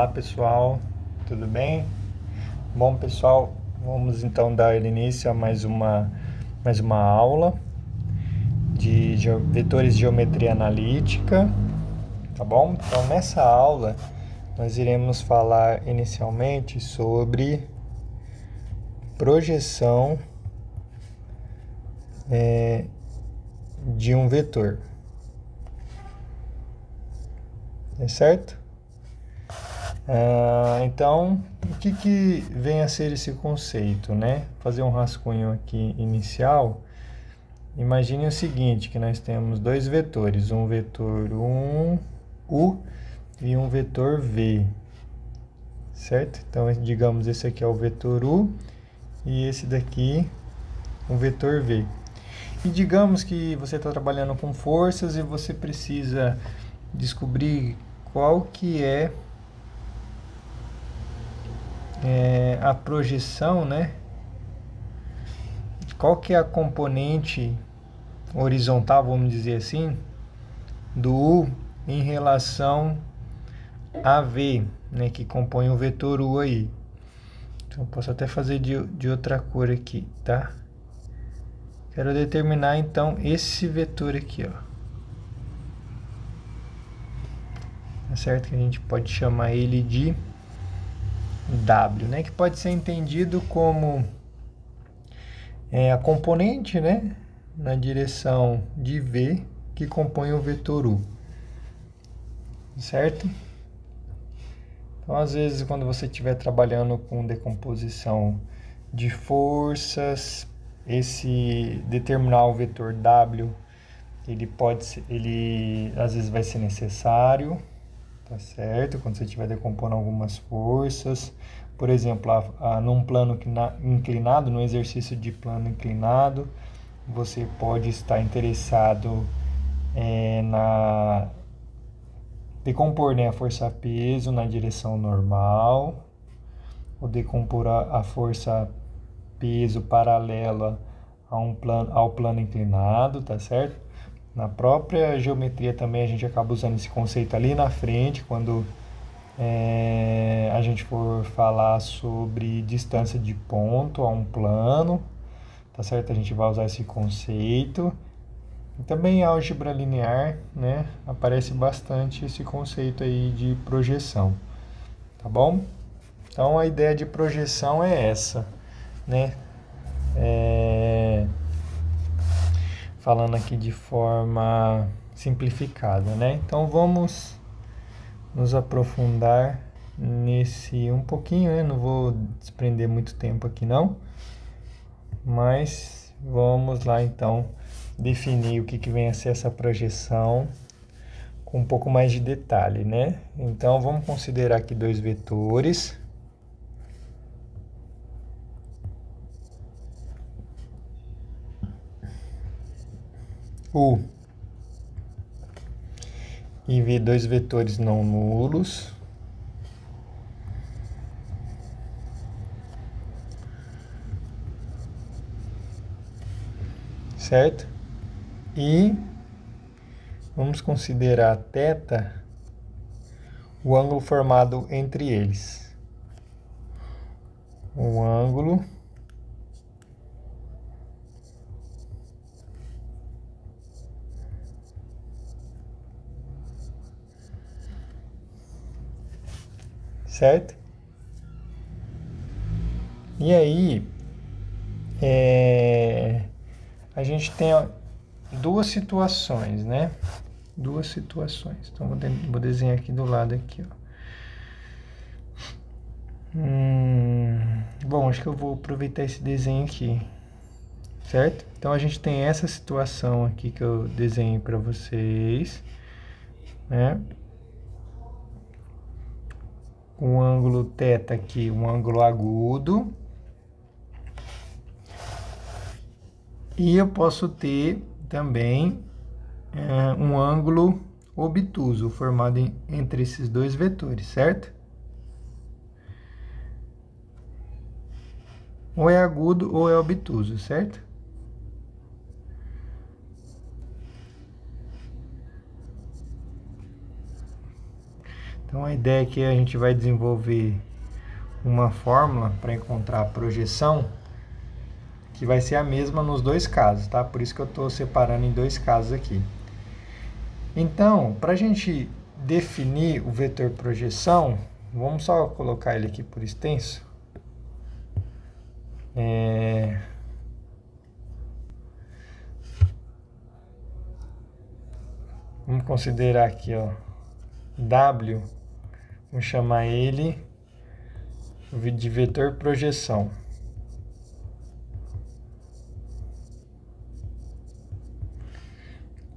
Olá pessoal, tudo bem? Bom pessoal, vamos então dar início a mais uma aula de vetores de geometria analítica, tá bom? Então nessa aula nós iremos falar inicialmente sobre projeção de um vetor, é certo? Então, o que vem a ser esse conceito, né? Fazer um rascunho aqui inicial. Imagine o seguinte, que nós temos dois vetores, um vetor U e um vetor V, certo? Então, digamos, esse aqui é o vetor U e esse daqui o vetor V. E digamos que você está trabalhando com forças e você precisa descobrir qual que é a projeção, né? Qual que é a componente horizontal, vamos dizer assim, do U em relação a V, né, que compõe o vetor U aí. Então, eu posso até fazer de outra cor aqui, tá? Quero determinar, então, esse vetor aqui, ó. Tá certo? Que a gente pode chamar ele de W, né? Que pode ser entendido como a componente, né, na direção de V que compõe o vetor U, certo? Então, às vezes, quando você estiver trabalhando com decomposição de forças, esse determinar o vetor W, ele às vezes vai ser necessário, tá certo? Quando você estiver decompondo algumas forças, por exemplo, num plano inclinado, no exercício de plano inclinado, você pode estar interessado na decompor, né, a força-peso na direção normal, ou decompor a força-peso paralela ao plano inclinado, tá certo? Na própria geometria também a gente acaba usando esse conceito ali na frente, quando a gente for falar sobre distância de ponto a um plano, tá certo? A gente vai usar esse conceito. E também em álgebra linear, né, aparece bastante esse conceito aí de projeção, tá bom? Então a ideia de projeção é essa, né? Falando aqui de forma simplificada, né? Então vamos nos aprofundar nesse um pouquinho, né? Não vou desprender muito tempo aqui não, mas vamos lá então definir o que vem a ser essa projeção com um pouco mais de detalhe, né? Então vamos considerar aqui dois vetores. U e V, dois vetores não nulos. Certo? E vamos considerar θ o ângulo formado entre eles. O ângulo certo? E aí a gente tem duas situações, né? Duas situações. Então vou desenhar aqui do lado aqui, ó. Bom, acho que eu vou aproveitar esse desenho aqui, certo? Então a gente tem essa situação aqui que eu desenhei para vocês, né? Um ângulo θ aqui, um ângulo agudo. E eu posso ter também um ângulo obtuso formado entre esses dois vetores, certo? Ou é agudo ou é obtuso, certo? Então a ideia é que a gente vai desenvolver uma fórmula para encontrar a projeção que vai ser a mesma nos dois casos, tá? Por isso que eu estou separando em dois casos aqui. Então, para a gente definir o vetor projeção, vamos só colocar ele aqui por extenso. Vamos considerar aqui, ó, W, vamos chamar ele de vetor projeção.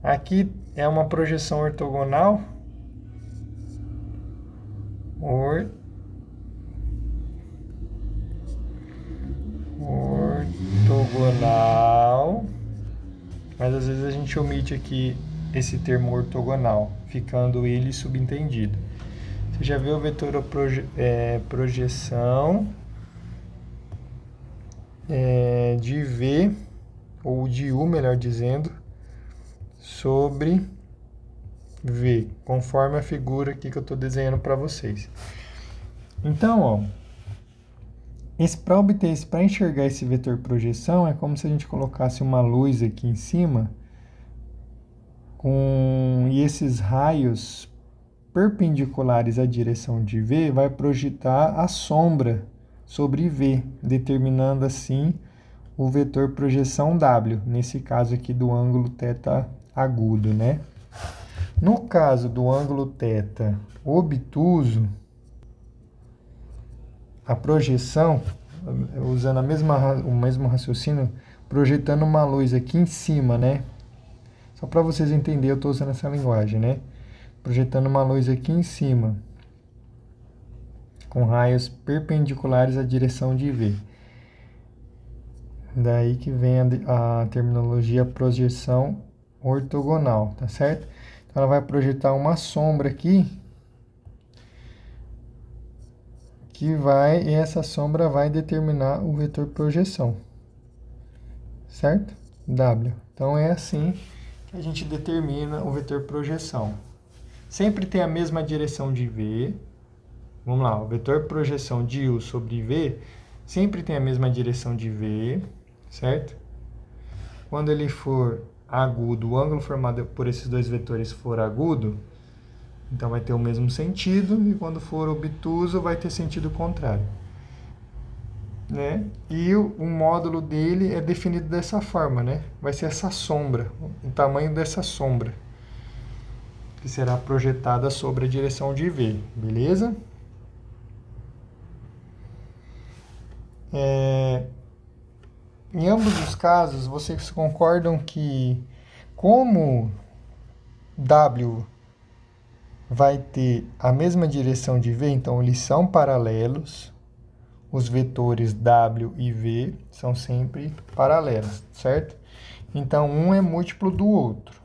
Aqui é uma projeção ortogonal. Ortogonal. Mas às vezes a gente omite aqui esse termo ortogonal, ficando ele subentendido. Você já viu o vetor projeção de V, ou de U, melhor dizendo, sobre V, conforme a figura aqui que eu estou desenhando para vocês. Então, ó, para enxergar esse vetor projeção, é como se a gente colocasse uma luz aqui em cima, e esses raios perpendiculares à direção de V vai projetar a sombra sobre V, determinando assim o vetor projeção W, nesse caso aqui do ângulo θ agudo, né? No caso do ângulo θ obtuso, a projeção, usando o mesmo raciocínio, projetando uma luz aqui em cima, né? Só para vocês entenderem, eu estou usando essa linguagem, né? Projetando uma luz aqui em cima, com raios perpendiculares à direção de V. Daí que vem a terminologia projeção ortogonal, tá certo? Então ela vai projetar uma sombra aqui, e essa sombra vai determinar o vetor projeção, certo? W. Então é assim que a gente determina o vetor projeção. Sempre tem a mesma direção de V. Vamos lá, o vetor projeção de U sobre V sempre tem a mesma direção de V, certo? Quando ele for agudo, o ângulo formado por esses dois vetores for agudo, então vai ter o mesmo sentido, e quando for obtuso vai ter sentido contrário, né? E o módulo dele é definido dessa forma, né? Vai ser essa sombra, o tamanho dessa sombra, que será projetada sobre a direção de V, beleza? Em ambos os casos, vocês concordam que, como W vai ter a mesma direção de V, então eles são paralelos, os vetores W e V são sempre paralelos, certo? Então, um é múltiplo do outro.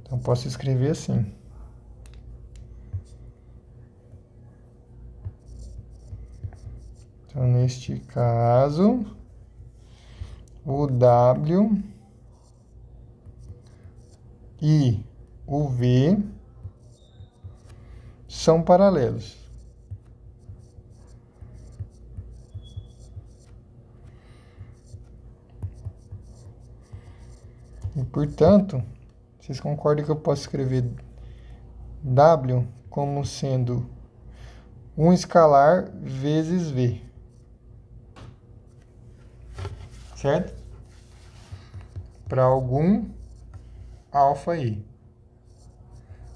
Então, posso escrever assim. Então, neste caso, o W e o V são paralelos. E, portanto, vocês concordam que eu posso escrever W como sendo um escalar vezes V. Certo? Para algum alfa I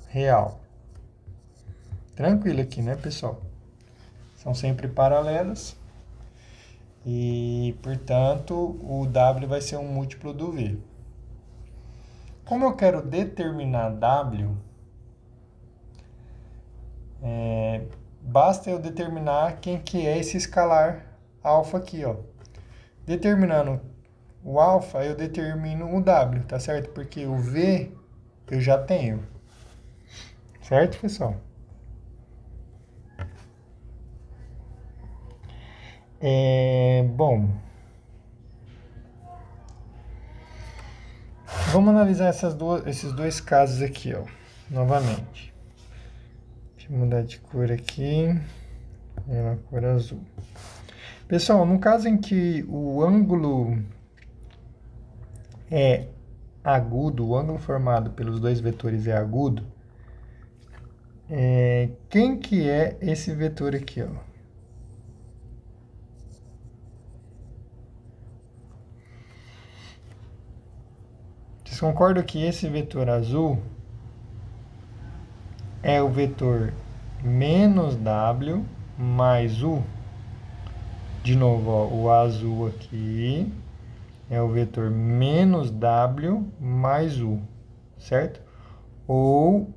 real. Tranquilo aqui, né, pessoal? São sempre paralelas. E, portanto, o W vai ser um múltiplo do V. Como eu quero determinar W, basta eu determinar quem que é esse escalar alfa aqui, ó. Determinando o alfa, eu determino o W, tá certo? Porque o V eu já tenho. Certo, pessoal? Bom, vamos analisar esses dois casos aqui, ó, novamente. Deixa eu mudar de cor aqui. É uma cor azul. Pessoal, no caso em que o ângulo é agudo, o ângulo formado pelos dois vetores é agudo, quem que é esse vetor aqui, ó? Vocês concordam que esse vetor azul é o vetor menos W mais U? De novo, ó, o azul aqui é o vetor menos W mais U, certo? Ou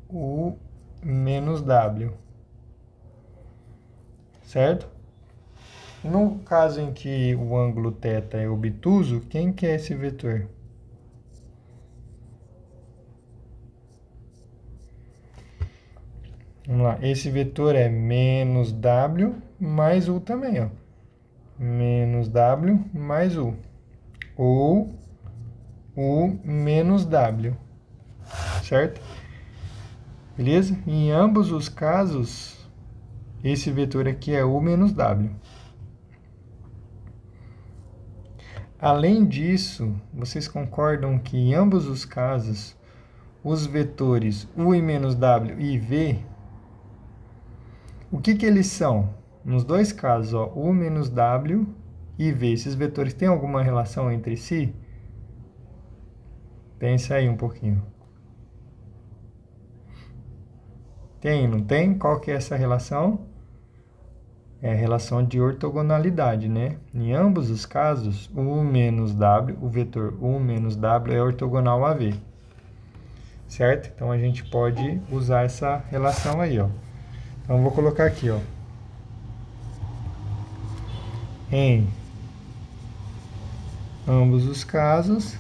o menos W, certo? No caso em que o ângulo θ é obtuso, quem que é esse vetor? Vamos lá, esse vetor é menos W mais U também, ó. Menos W mais U. Ou U menos W, certo? Beleza? Em ambos os casos, esse vetor aqui é U menos W. Além disso, vocês concordam que em ambos os casos, os vetores U e menos W e V, o que eles são? Nos dois casos, ó, U menos W e V, esses vetores têm alguma relação entre si? Pensa aí um pouquinho. Tem, não tem? Qual que é essa relação? É a relação de ortogonalidade, né? Em ambos os casos, U menos W, o vetor U menos W é ortogonal a V. Certo? Então, a gente pode usar essa relação aí, ó. Então, vou colocar aqui, ó. Em ambos os casos,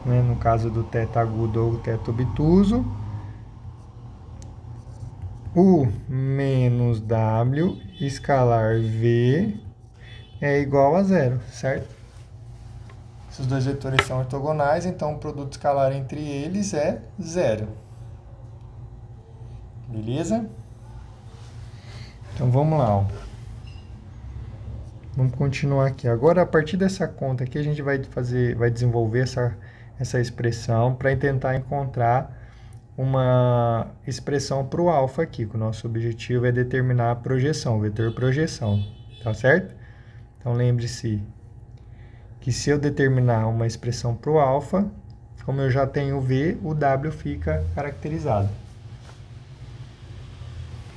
né, no caso do θ agudo ou θ obtuso, U menos W escalar V é igual a zero, certo? Esses dois vetores são ortogonais, então o produto escalar entre eles é zero. Beleza? Então vamos lá, ó. Vamos continuar aqui. Agora, a partir dessa conta aqui, a gente vai desenvolver essa expressão para tentar encontrar uma expressão para o alfa aqui, que o nosso objetivo é determinar a projeção, o vetor projeção, tá certo? Então, lembre-se que se eu determinar uma expressão para o alfa, como eu já tenho V, o W fica caracterizado.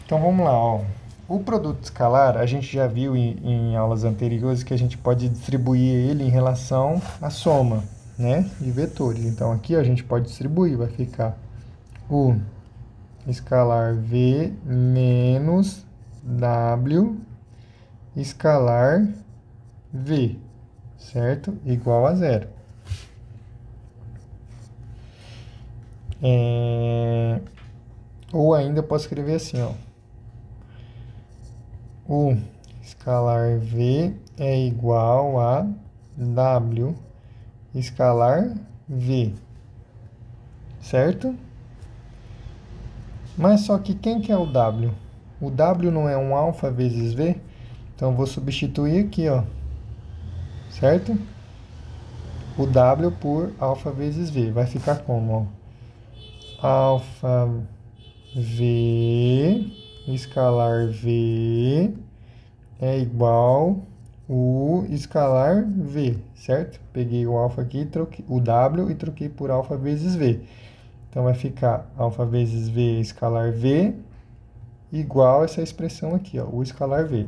Então, vamos lá, ó. O produto escalar, a gente já viu em aulas anteriores que a gente pode distribuir ele em relação à soma, né, de vetores. Então, aqui a gente pode distribuir, vai ficar U escalar V menos W escalar V, certo? Igual a zero. Ou ainda posso escrever assim, ó. U escalar V é igual a W escalar V, certo? Mas só que quem que é o W? O W não é um alfa vezes V? Então, eu vou substituir aqui, ó, certo? O W por alfa vezes V. Vai ficar como, ó? Alfa V escalar V é igual U escalar V, certo? Peguei o alfa aqui, o W e troquei por alfa vezes V. Então, vai ficar alfa vezes V escalar V igual essa expressão aqui, ó, U escalar V.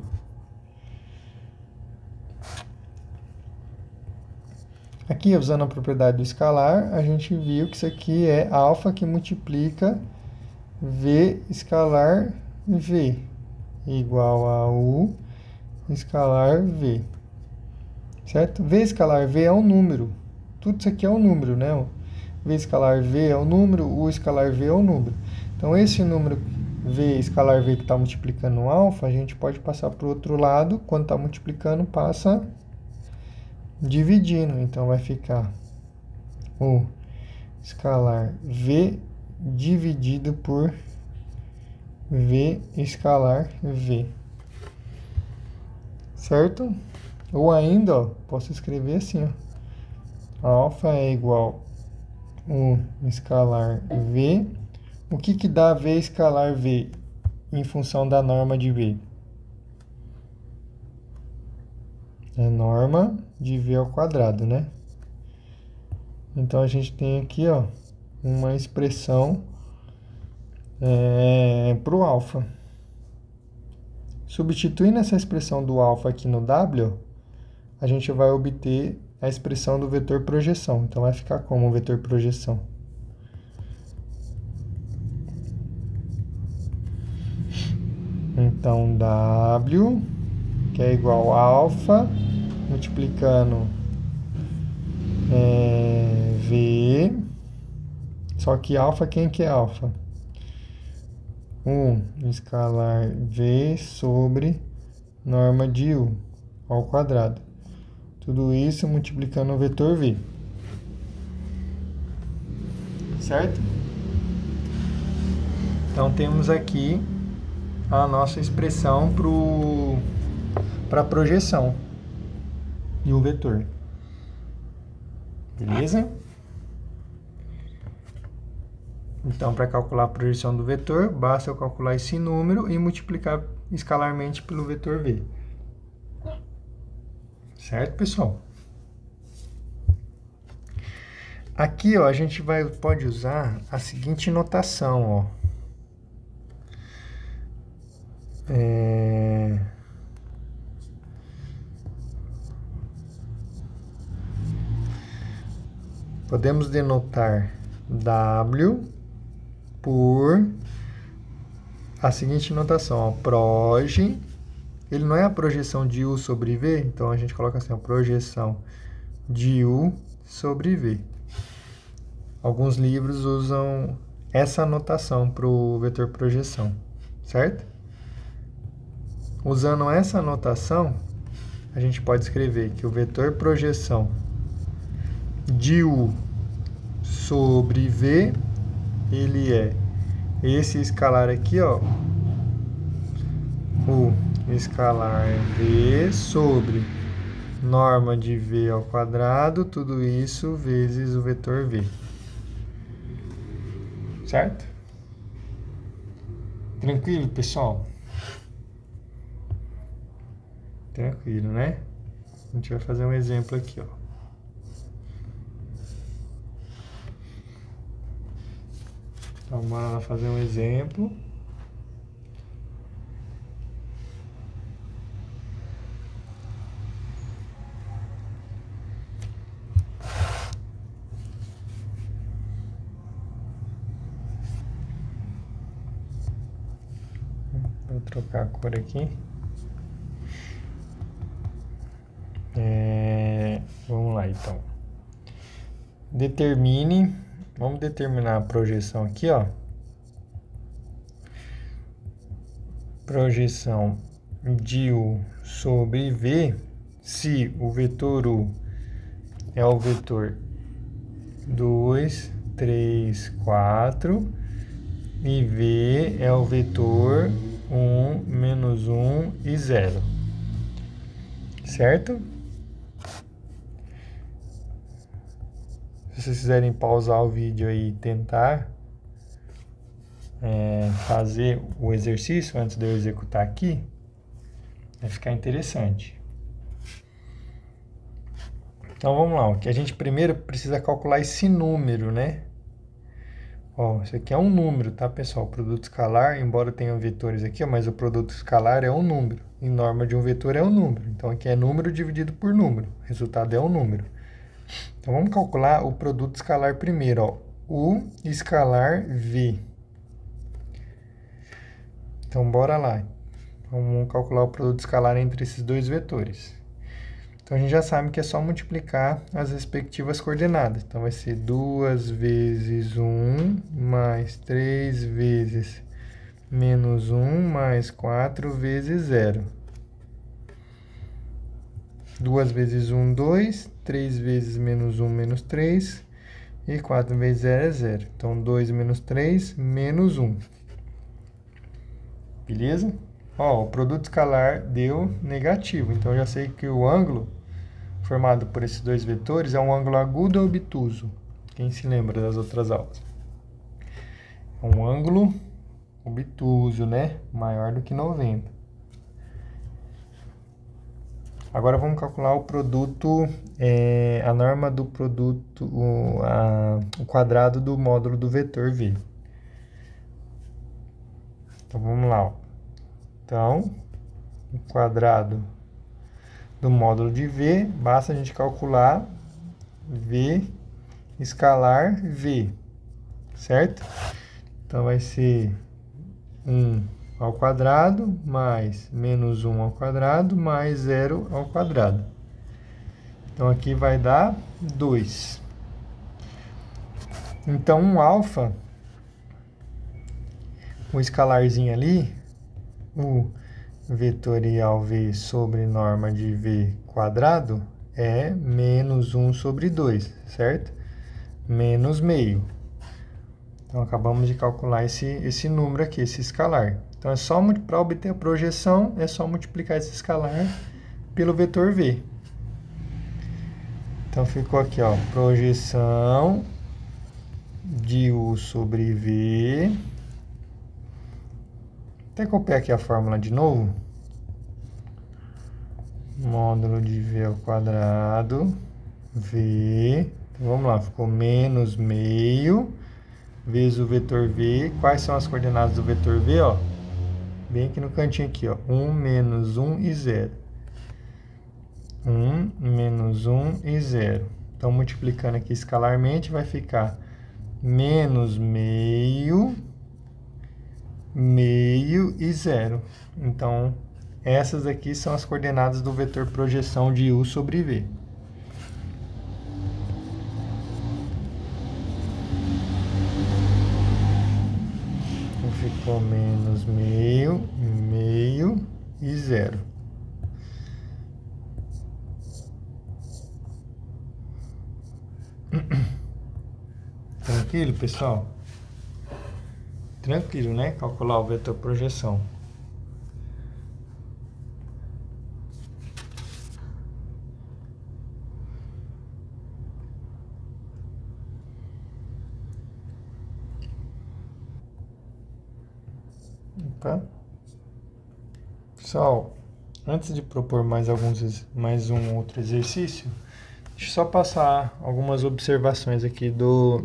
Aqui, usando a propriedade do escalar, a gente viu que isso aqui é alfa que multiplica V escalar V igual a U escalar V, certo? V escalar V é um número. Tudo isso aqui é um número, né? V escalar V é um número, U escalar V é um número. Então, esse número V escalar V que está multiplicando o alfa, a gente pode passar para o outro lado. Quando está multiplicando, passa dividindo. Então, vai ficar U escalar V dividido por V escalar V. Certo? Ou ainda, ó, posso escrever assim, ó. Alfa é igual a escalar V. O que dá V escalar V em função da norma de V? É norma de V ao quadrado, né? Então, a gente tem aqui, ó, uma expressão para o alfa. Substituindo essa expressão do alfa aqui no W, a gente vai obter a expressão do vetor projeção. Então, vai ficar como o vetor projeção? Então, W, que é igual a alfa, multiplicando V. Só que alfa, quem que é alfa? Escalar V sobre norma de U ao quadrado. Tudo isso multiplicando o vetor V. Certo? Então, temos aqui a nossa expressão para a projeção de um vetor. Beleza? Então, para calcular a projeção do vetor, basta eu calcular esse número e multiplicar escalarmente pelo vetor V. Certo, pessoal? Aqui, ó, a gente pode usar a seguinte notação, ó. Podemos denotar W por a seguinte notação, ó, proj, ele não é a projeção de U sobre V, então a gente coloca assim, a projeção de U sobre V. Alguns livros usam essa notação para o vetor projeção, certo? Usando essa notação, a gente pode escrever que o vetor projeção de U sobre V, ele é esse escalar aqui, ó, o escalar V sobre norma de V ao quadrado, tudo isso vezes o vetor V. Certo? Tranquilo, pessoal? Tranquilo, né? A gente vai fazer um exemplo aqui, ó. Então, bora lá fazer um exemplo. Vou trocar a cor aqui. Vamos lá, então. Vamos determinar a projeção aqui, ó. Projeção de U sobre V, se o vetor U é o vetor 2, 3, 4, e V é o vetor 1, menos 1 e 0. Certo? Se vocês quiserem pausar o vídeo aí e tentar fazer o exercício antes de eu executar aqui, vai ficar interessante. Então, vamos lá. O que a gente primeiro precisa calcular esse número, né? Ó, isso aqui é um número, tá, pessoal? O produto escalar, embora tenha vetores aqui, ó, mas o produto escalar é um número. E norma de um vetor é um número. Então, aqui é número dividido por número. O resultado é um número. Então, vamos calcular o produto escalar primeiro, ó. U escalar V. Então, bora lá. Vamos calcular o produto escalar entre esses dois vetores. Então, a gente já sabe que é só multiplicar as respectivas coordenadas. Então, vai ser 2 vezes 1 mais 3 vezes menos 1 mais 4 vezes 0. 2 vezes 1, 2. 3 vezes menos 1, menos 3. E 4 vezes 0 é 0. Então, 2 menos 3, menos 1. Beleza? Ó, o produto escalar deu negativo. Então, eu já sei que o ângulo formado por esses dois vetores é um ângulo agudo ou obtuso. Quem se lembra das outras aulas? É um ângulo obtuso, né? Maior do que 90. Agora vamos calcular o produto, a norma do produto, o quadrado do módulo do vetor V. Então vamos lá, ó. Então, o quadrado do módulo de V, basta a gente calcular V escalar V, certo? Então vai ser 1 ao quadrado mais menos 1 ao quadrado mais 0 ao quadrado. Então aqui vai dar 2. Então um alfa, o escalarzinho ali, o vetorial V sobre norma de V quadrado é menos 1 sobre 2, certo? Menos meio. Então, acabamos de calcular esse número aqui, esse escalar. Então, é só para obter a projeção, é só multiplicar esse escalar pelo vetor V. Então, ficou aqui, ó, projeção de U sobre V. Até copiar aqui a fórmula de novo. Módulo de V ao quadrado, V. Então, vamos lá, ficou menos meio vezes o vetor V. Quais são as coordenadas do vetor V, ó? Bem aqui no cantinho aqui, ó. 1, menos 1 e 0. 1, menos 1 e 0. Então, multiplicando aqui escalarmente, vai ficar menos meio, meio e 0. Então, essas aqui são as coordenadas do vetor projeção de U sobre V. Ficou menos meio, meio e 0. Tranquilo, pessoal? Tranquilo, né? Calcular o vetor projeção. Opa. Pessoal, antes de propor mais um outro exercício, deixa eu só passar algumas observações aqui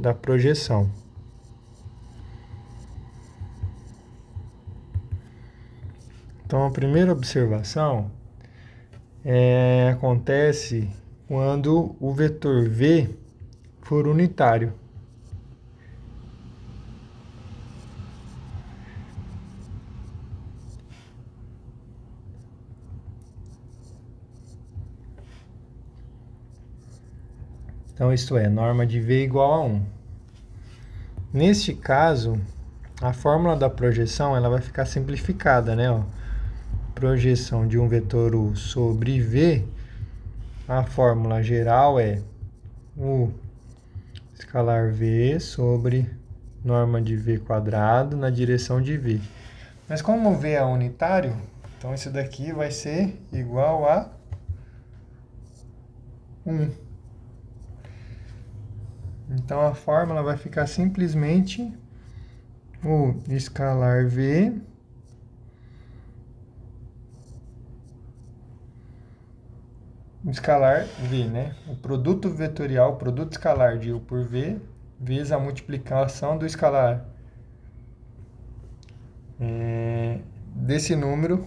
da projeção. Então, a primeira observação acontece quando o vetor V for unitário. Então, isto é, norma de V igual a 1. Neste caso, a fórmula da projeção ela vai ficar simplificada, né? Ó, projeção de um vetor U sobre V, a fórmula geral é U escalar V sobre norma de V quadrado na direção de V. Mas como o V é unitário, então isso daqui vai ser igual a 1. Então, a fórmula vai ficar simplesmente o escalar V né? O produto vetorial, o produto escalar de U por V, vezes a multiplicação do escalar desse número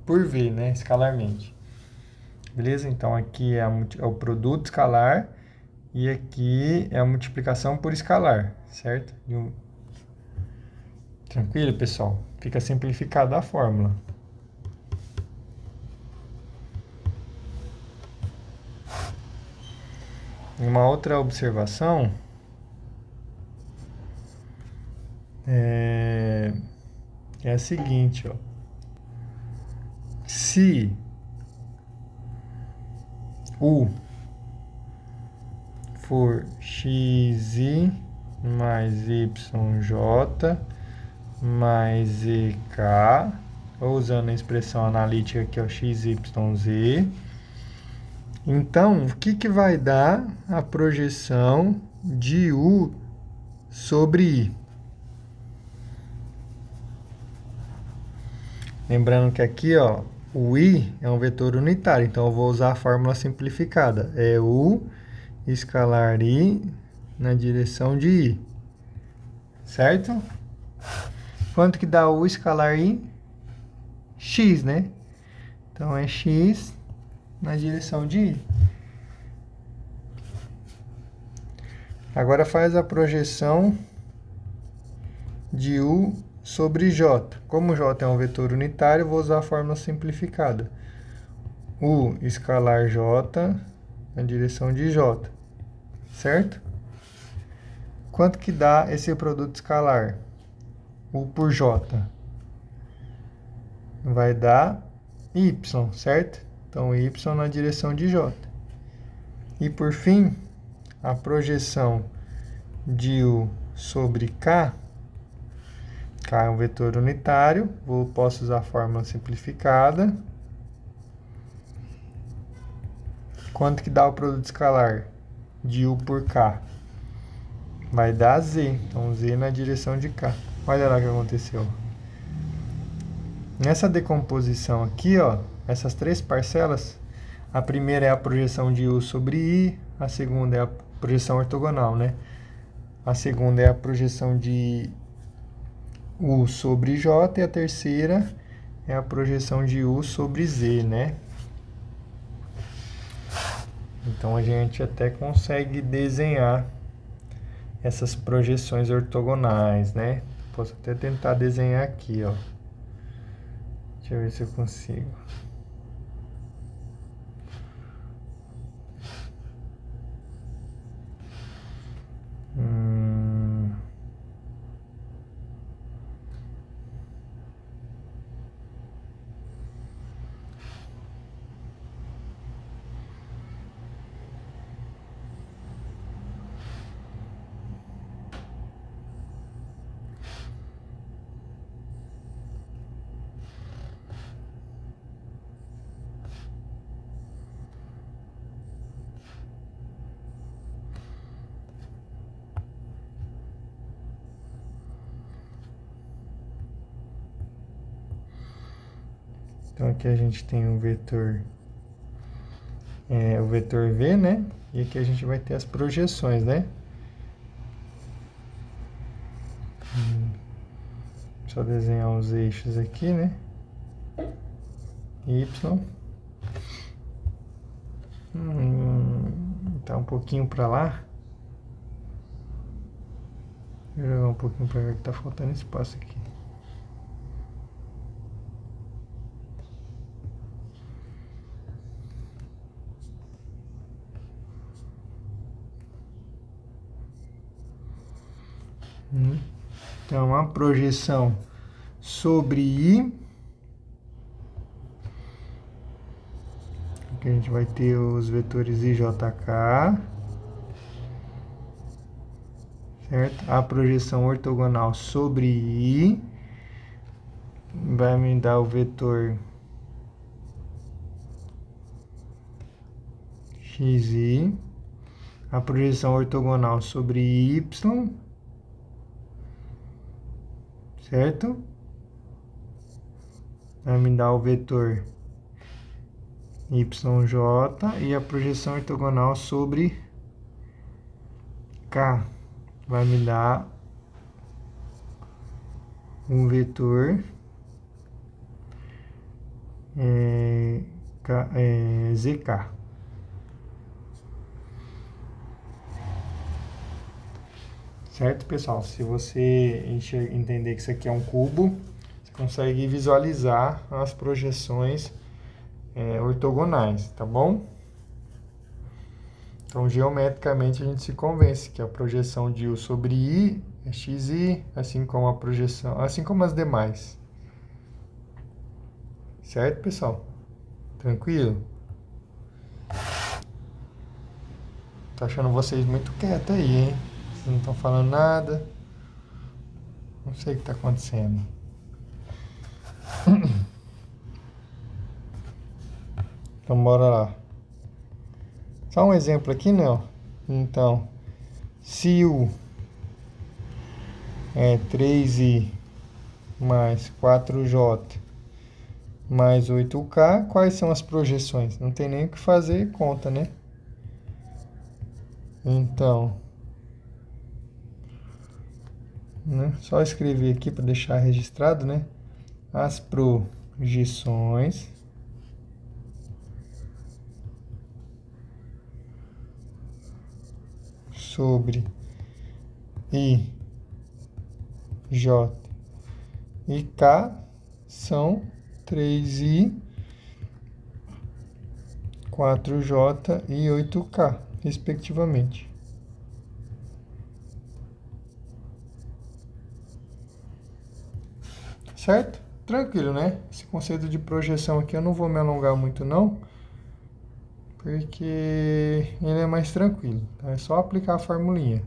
por V, né? Escalarmente. Beleza? Então, aqui é o produto escalar. E aqui é a multiplicação por escalar, certo? Tranquilo, pessoal? Fica simplificada a fórmula. Uma outra observação é a seguinte, ó. Se U for xi mais yj mais zk, ou usando a expressão analítica que é o xyz, então, o que vai dar a projeção de u sobre i? Lembrando que aqui, ó, o i é um vetor unitário, então eu vou usar a fórmula simplificada. É u escalar i na direção de i, certo? Quanto que dá u escalar i? X, né? Então, é x na direção de i. Agora faz a projeção de u sobre j. Como j é um vetor unitário, eu vou usar a fórmula simplificada. U escalar j na direção de j, certo? Quanto que dá esse produto escalar? U por j. Vai dar y, certo? Então, y na direção de j. E, por fim, a projeção de u sobre k, k é um vetor unitário, posso usar a fórmula simplificada. Quanto que dá o produto escalar de u por k? Vai dar z, então z na direção de k. Olha lá o que aconteceu. Nessa decomposição aqui, ó, essas três parcelas, a primeira é a projeção de u sobre i, a segunda é a projeção ortogonal, né? A segunda é a projeção de u sobre j e a terceira é a projeção de u sobre z, né? Então, a gente até consegue desenhar essas projeções ortogonais, né? Posso até tentar desenhar aqui, ó. Deixa eu ver se eu consigo. Então, aqui a gente tem o vetor V, né? E aqui a gente vai ter as projeções, né? Só desenhar os eixos aqui, né? Y. Tá um pouquinho para lá. Vou jogar um pouquinho para cá que tá faltando espaço aqui. Então, a projeção sobre I, aqui a gente vai ter os vetores I, J, K, certo? A projeção ortogonal sobre I vai me dar o vetor XI, a projeção ortogonal sobre Y, certo? Vai me dar o vetor YJ e a projeção ortogonal sobre K vai me dar um vetor ZK. Certo, pessoal? Se você entender que isso aqui é um cubo, você consegue visualizar as projeções ortogonais, tá bom? Então, geometricamente, a gente se convence que a projeção de U sobre I é XI, assim como a projeção, assim como as demais. Certo, pessoal? Tranquilo? Tô achando vocês muito quietos aí, hein? Vocês não estão falando nada. Não sei o que está acontecendo. Então, bora lá. Só um exemplo aqui, né? Ó. Então, se o é 3i mais 4j mais 8k, quais são as projeções? Não tem nem o que fazer conta, né? Então, né? Só escrever aqui para deixar registrado, né? As projeções sobre I, J e K são 3i, 4j e 8k, respectivamente. Certo? Tranquilo, né? Esse conceito de projeção aqui eu não vou me alongar muito não, porque ele é mais tranquilo, tá? É só aplicar a formulinha.